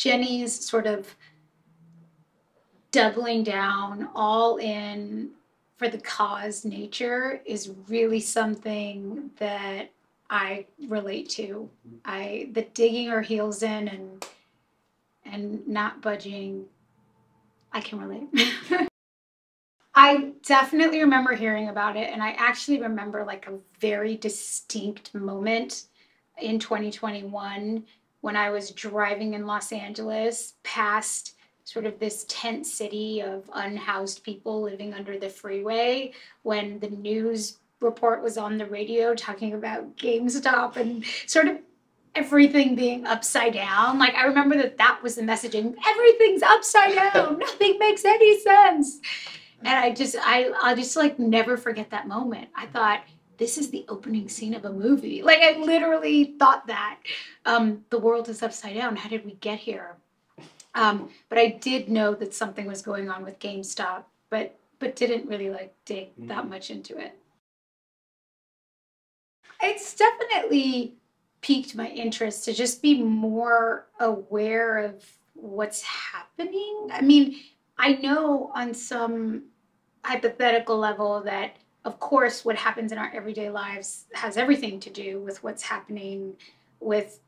Jenny's sort of doubling down all in for the cause nature is really something that I relate to. The digging her heels in and not budging, I can relate. I definitely remember hearing about it, and I actually remember like a very distinct moment in 2021 when I was driving in Los Angeles past sort of this tent city of unhoused people living under the freeway, when the news report was on the radio talking about GameStop and sort of everything being upside down. Like, I remember that was the messaging. Everything's upside down. Nothing makes any sense. And I just like never forget that moment. I thought, this is the opening scene of a movie. Like, I literally thought that. The world is upside down. How did we get here? But I did know that something was going on with GameStop, but didn't really like dig that much into it. It's definitely piqued my interest to just be more aware of what's happening. I mean, I know on some hypothetical level that, of course, what happens in our everyday lives has everything to do with what's happening with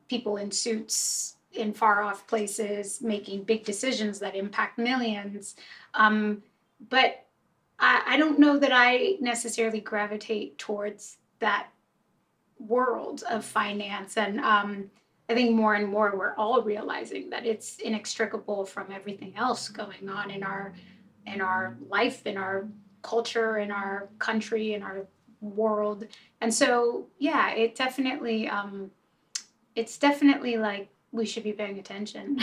people in suits in far off places making big decisions that impact millions. But I don't know that I necessarily gravitate towards that world of finance. And I think more and more we're all realizing that it's inextricable from everything else going on in our life, in our culture, in our country, in our world. And so, yeah, it's definitely like we should be paying attention.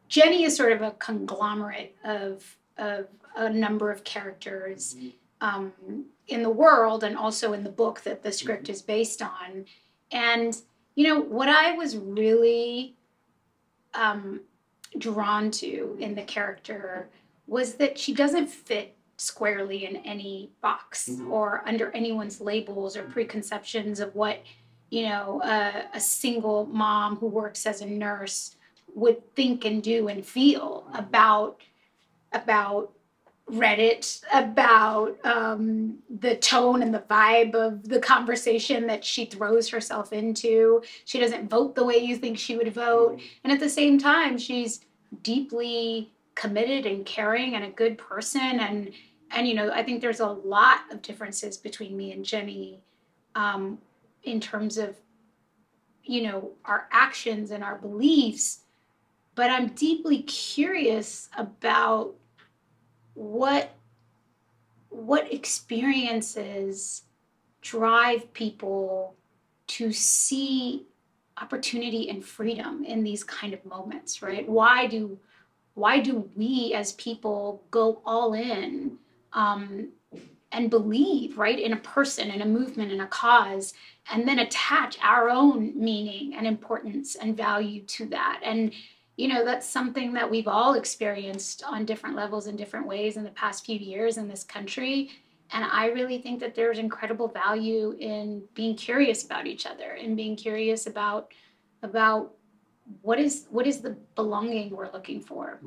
Jenny is sort of a conglomerate of a number of characters in the world and also in the book that the script is based on. And, you know, what I was really drawn to in the character was that she doesn't fit squarely in any box or under anyone's labels or preconceptions of what, you know, a single mom who works as a nurse would think and do and feel about Reddit, about the tone and the vibe of the conversation that she throws herself into. She doesn't vote the way you think she would vote. And at the same time, she's deeply committed and caring and a good person. And you know, I think there's a lot of differences between me and Jenny in terms of, you know, our actions and our beliefs. But I'm deeply curious about what experiences drive people to see opportunity and freedom in these kind of moments, right? Why do we as people go all in and believe, right, in a person, in a movement, in a cause, and then attach our own meaning and importance and value to that? And you know, that's something that we've all experienced on different levels in different ways in the past few years in this country. And I really think that there's incredible value in being curious about each other and being curious about what is the belonging we're looking for.